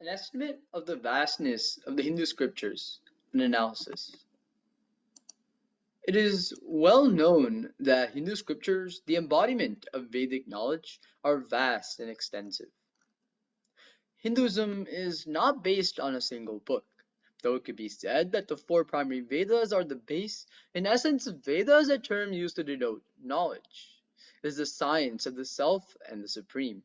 An estimate of the vastness of the Hindu scriptures, an analysis. It is well known that Hindu scriptures, the embodiment of Vedic knowledge, are vast and extensive. Hinduism is not based on a single book, though it could be said that the four primary Vedas are the base. In essence, Veda is a term used to denote knowledge. It is the science of the self and the supreme.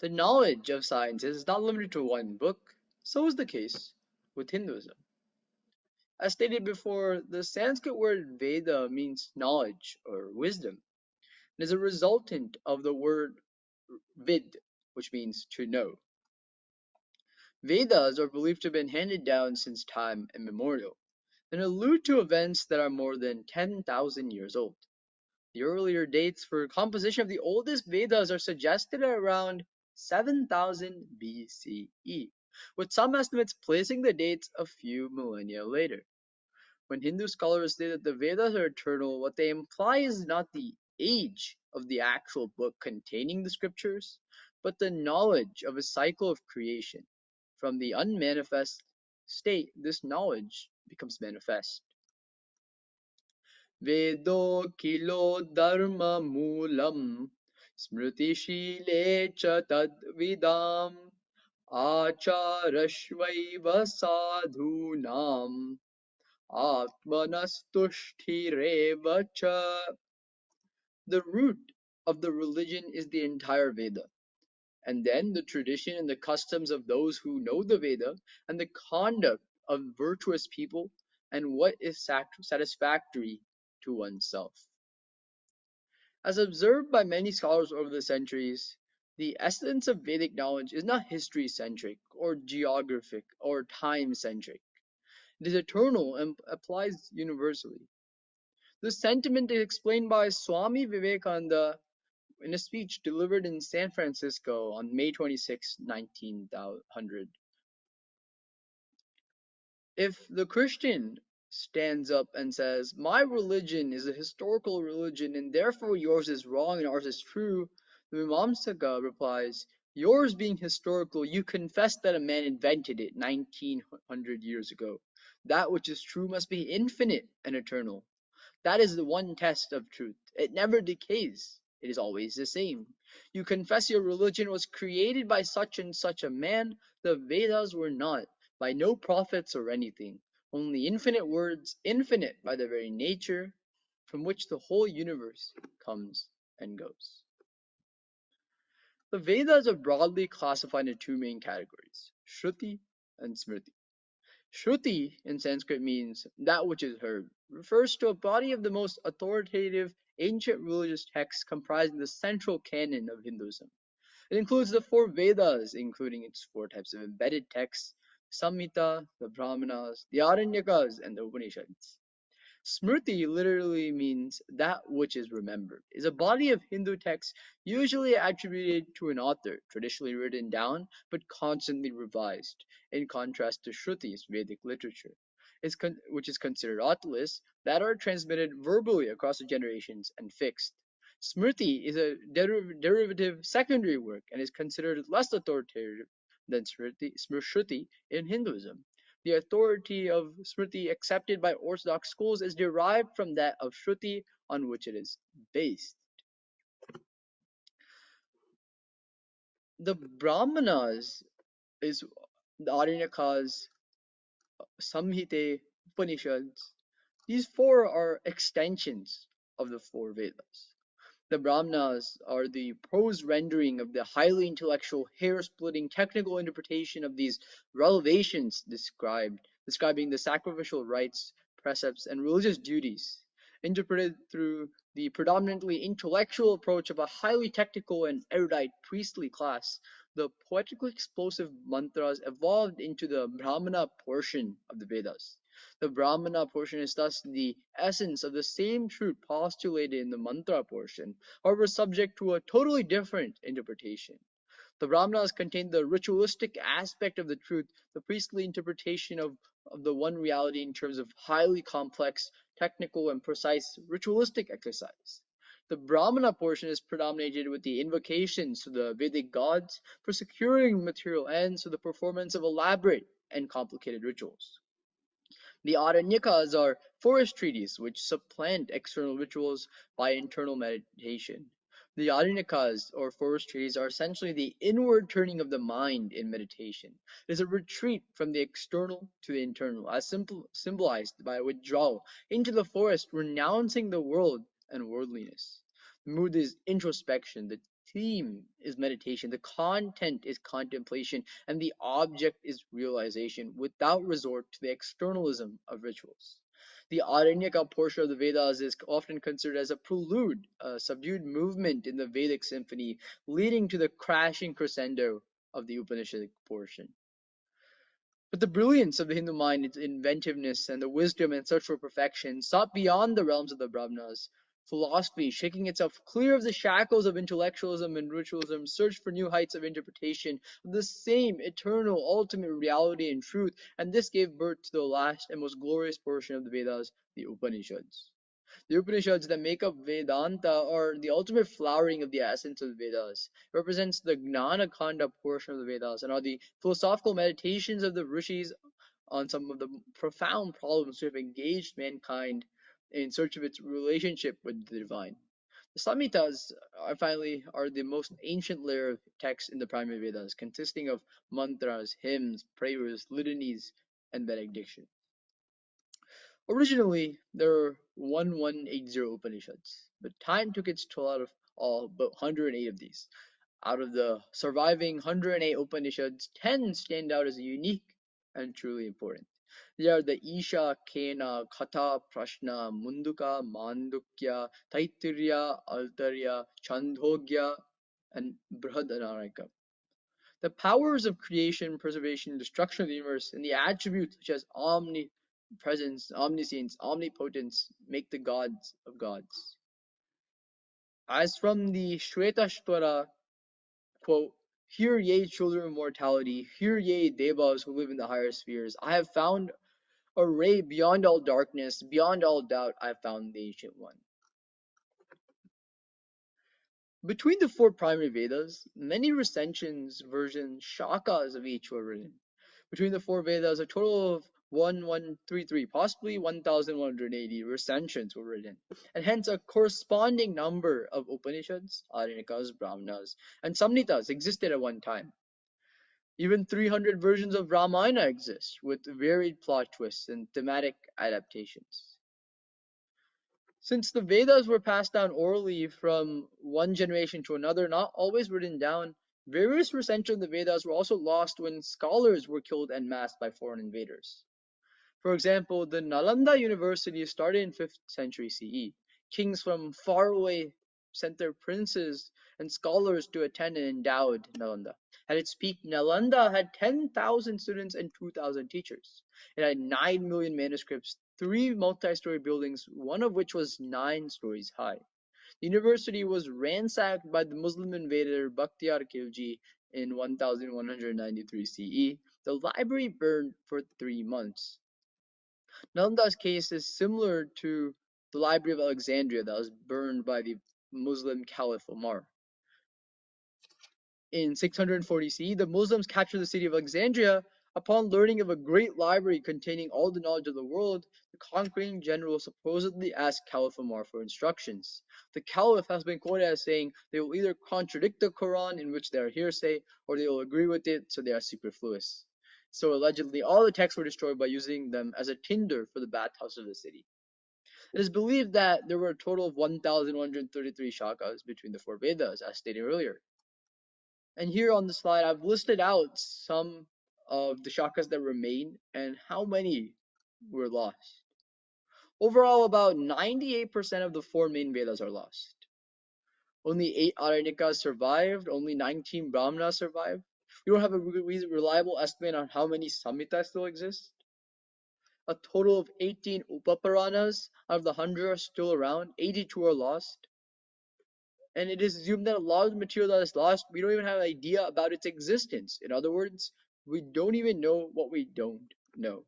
The knowledge of sciences is not limited to one book, so is the case with Hinduism. As stated before, the Sanskrit word Veda means knowledge or wisdom. It is a resultant of the word vid, which means to know. Vedas are believed to have been handed down since time immemorial and allude to events that are more than 10,000 years old. The earlier dates for composition of the oldest Vedas are suggested at around 7000 BCE, with some estimates placing the dates a few millennia later. When Hindu scholars say that the Vedas are eternal, what they imply is not the age of the actual book containing the scriptures, but the knowledge of a cycle of creation. From the unmanifest state, this knowledge becomes manifest. Vedo kilo dharma moolam smritishile cha tadvidam acharashvaiva sadhunam atmanastushtireva cha. The root of the religion is the entire Veda, and then the tradition and the customs of those who know the Veda, and the conduct of virtuous people, and what is satisfactory to oneself. As observed by many scholars over the centuries, the essence of Vedic knowledge is not history-centric, or geographic, or time-centric. It is eternal and applies universally. This sentiment is explained by Swami Vivekananda in a speech delivered in San Francisco on May 26, 1900. If the Christian stands up and says, "My religion is a historical religion and therefore yours is wrong and ours is true," the Mimamsaka replies, "Yours being historical, you confess that a man invented it 1900 years ago. That which is true must be infinite and eternal. That is the one test of truth. It never decays. It is always the same. You confess your religion was created by such and such a man. The Vedas were not, by no prophets or anything. Only infinite words, infinite by their very nature, from which the whole universe comes and goes." The Vedas are broadly classified into two main categories, Shruti and Smriti. Shruti in Sanskrit means that which is heard, refers to a body of the most authoritative ancient religious texts comprising the central canon of Hinduism. It includes the four Vedas, including its four types of embedded texts, Samhita, the Brahmanas, the Aranyakas, and the Upanishads. Smriti literally means that which is remembered, is a body of Hindu texts usually attributed to an author, traditionally written down, but constantly revised, in contrast to Shruti's Vedic literature, which is considered authless, that are transmitted verbally across the generations and fixed. Smriti is a derivative secondary work and is considered less authoritative than Shruti in Hinduism. The authority of Smriti accepted by Orthodox schools is derived from that of Shruti on which it is based. The Brahmanas is the Aranyakas, Samhite, Upanishads. These four are extensions of the four Vedas. The Brahmanas are the prose rendering of the highly intellectual, hair-splitting technical interpretation of these revelations describing the sacrificial rites, precepts, and religious duties, interpreted through the predominantly intellectual approach of a highly technical and erudite priestly class. The poetically explosive mantras evolved into the Brahmana portion of the Vedas. The Brahmana portion is thus the essence of the same truth postulated in the mantra portion, however subject to a totally different interpretation. The Brahmanas contain the ritualistic aspect of the truth, the priestly interpretation of the one reality in terms of highly complex, technical, and precise ritualistic exercise. The Brahmana portion is predominated with the invocations to the Vedic gods for securing material ends through the performance of elaborate and complicated rituals. The Aranyakas are forest treaties which supplant external rituals by internal meditation. The Aranyakas, or forest treaties, are essentially the inward turning of the mind in meditation. It is a retreat from the external to the internal, as symbolized by a withdrawal into the forest, renouncing the world and worldliness. The mood is introspection, the theme is meditation, the content is contemplation, and the object is realization without resort to the externalism of rituals. The Aranyaka portion of the Vedas is often considered as a prelude, a subdued movement in the Vedic symphony, leading to the crashing crescendo of the Upanishadic portion. But the brilliance of the Hindu mind, its inventiveness, and the wisdom and search for perfection sought beyond the realms of the Brahmanas. Philosophy, shaking itself clear of the shackles of intellectualism and ritualism, searched for new heights of interpretation of the same eternal, ultimate reality and truth, and this gave birth to the last and most glorious portion of the Vedas, the Upanishads. The Upanishads that make up Vedanta are the ultimate flowering of the essence of the Vedas. It represents the Gnana Kanda portion of the Vedas and are the philosophical meditations of the rishis on some of the profound problems which have engaged mankind in search of its relationship with the divine. The Samhitas are the most ancient layer of texts in the primary Vedas, consisting of mantras, hymns, prayers, litanies, and benedictions. Originally, there were 1180 Upanishads, but time took its toll out of all but 108 of these. Out of the surviving 108 Upanishads, 10 stand out as unique and truly important. They are the Isha, Kena, Katha, Prashna, Munduka, Mandukya, Taittiriya, Altarya, Chandogya, and Brihadanarika. The powers of creation, preservation, destruction of the universe, and the attributes such as omnipresence, omniscience, omnipotence make the gods of gods. As from the Shvetashvara, quote, "Hear ye, children of mortality, hear ye, devas who live in the higher spheres. I have found a ray beyond all darkness, beyond all doubt, I have found the Ancient One." Between the four primary Vedas, many recensions, versions, shakas of each were written. Between the four Vedas, a total of 1133, possibly 1180 recensions were written, and hence a corresponding number of Upanishads, Aranyakas, Brahmanas, and Samhitas existed at one time. Even 300 versions of Ramayana exist, with varied plot twists and thematic adaptations. Since the Vedas were passed down orally from one generation to another, not always written down, various recensions of the Vedas were also lost when scholars were killed en masse by foreign invaders. For example, the Nalanda University started in 5th century CE. Kings from faraway sent their princes and scholars to attend and endowed Nalanda. At its peak, Nalanda had 10,000 students and 2,000 teachers. It had 9 million manuscripts, 3 multi-story buildings, one of which was 9 stories high. The university was ransacked by the Muslim invader Bakhtiyar Khilji in 1193 CE. The library burned for 3 months. Nalanda's case is similar to the Library of Alexandria that was burned by the Muslim Caliph Omar. In 640 CE, the Muslims captured the city of Alexandria. Upon learning of a great library containing all the knowledge of the world, the conquering general supposedly asked Caliph Omar for instructions. The Caliph has been quoted as saying they will either contradict the Quran, in which they are hearsay, or they will agree with it, so they are superfluous. So allegedly, all the texts were destroyed by using them as a tinder for the bathhouse of the city. It is believed that there were a total of 1,133 shakas between the four Vedas, as stated earlier. And here on the slide, I've listed out some of the shakas that remain and how many were lost. Overall, about 98% of the four main Vedas are lost. Only 8 Aranyakas survived, only 19 Brahmanas survived. We don't have a reliable estimate on how many Samhitas still exist. A total of 18 Upaparanas out of the 100 are still around, 82 are lost. And it is assumed that a lot of the material that is lost, we don't even have an idea about its existence. In other words, we don't even know what we don't know.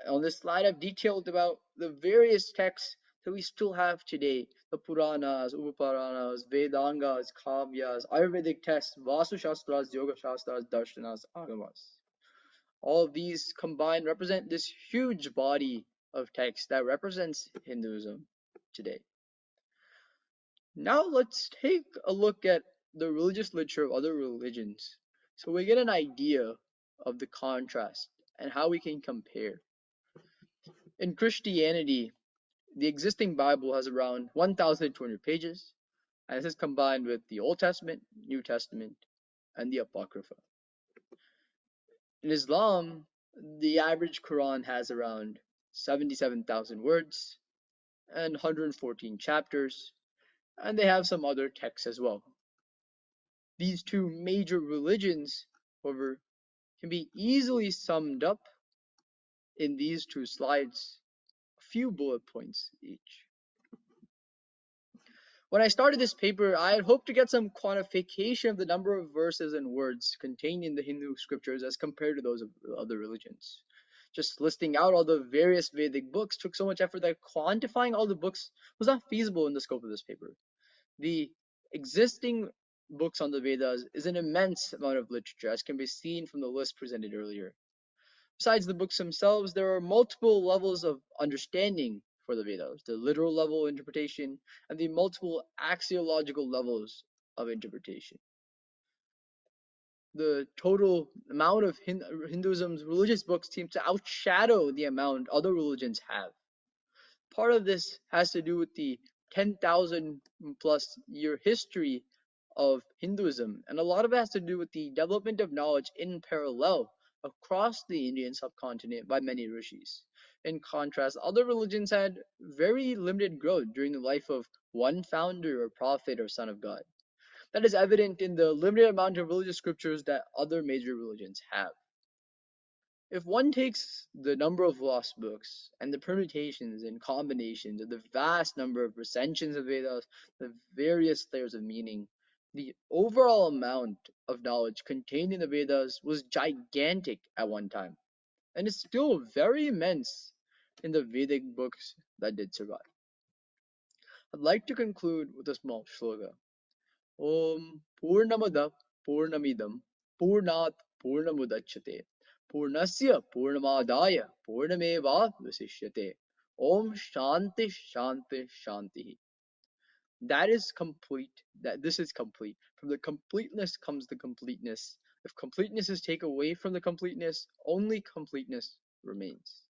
On this slide, I've detailed about the various texts that we still have today: the Puranas, Upapuranas, Vedangas, Kavyas, Ayurvedic texts, Vastu Shastras, Yoga Shastras, Darshanas, Agamas. All of these combined represent this huge body of text that represents Hinduism today. Now let's take a look at the religious literature of other religions so we get an idea of the contrast and how we can compare. In Christianity, the existing Bible has around 1,200 pages, and this is combined with the Old Testament, New Testament, and the Apocrypha. In Islam, the average Quran has around 77,000 words and 114 chapters, and they have some other texts as well. These two major religions, however, can be easily summed up in these two slides, a few bullet points each. When I started this paper, I had hoped to get some quantification of the number of verses and words contained in the Hindu scriptures as compared to those of other religions. Just listing out all the various Vedic books took so much effort that quantifying all the books was not feasible in the scope of this paper. The existing books on the Vedas is an immense amount of literature, as can be seen from the list presented earlier. Besides the books themselves, there are multiple levels of understanding for the Vedas: the literal level interpretation and the multiple axiological levels of interpretation. The total amount of Hinduism's religious books seems to outshadow the amount other religions have. Part of this has to do with the 10,000 plus year history of Hinduism, and a lot of it has to do with the development of knowledge in parallel across the Indian subcontinent by many rishis. In contrast, other religions had very limited growth during the life of one founder or prophet or son of God. That is evident in the limited amount of religious scriptures that other major religions have. If one takes the number of lost books and the permutations and combinations of the vast number of recensions of Vedas, the various layers of meaning, the overall amount of knowledge contained in the Vedas was gigantic at one time, and is still very immense in the Vedic books that did survive. I'd like to conclude with a small shloka. Om Purnamada Purnamidam Purnat Purnamudachyate Purnasya Purnamadaya Purnameva Vasishyate. Om Shanti Shanti Shanti. That is complete. That this is complete. From the completeness comes the completeness. If completeness is taken away from the completeness, only completeness remains.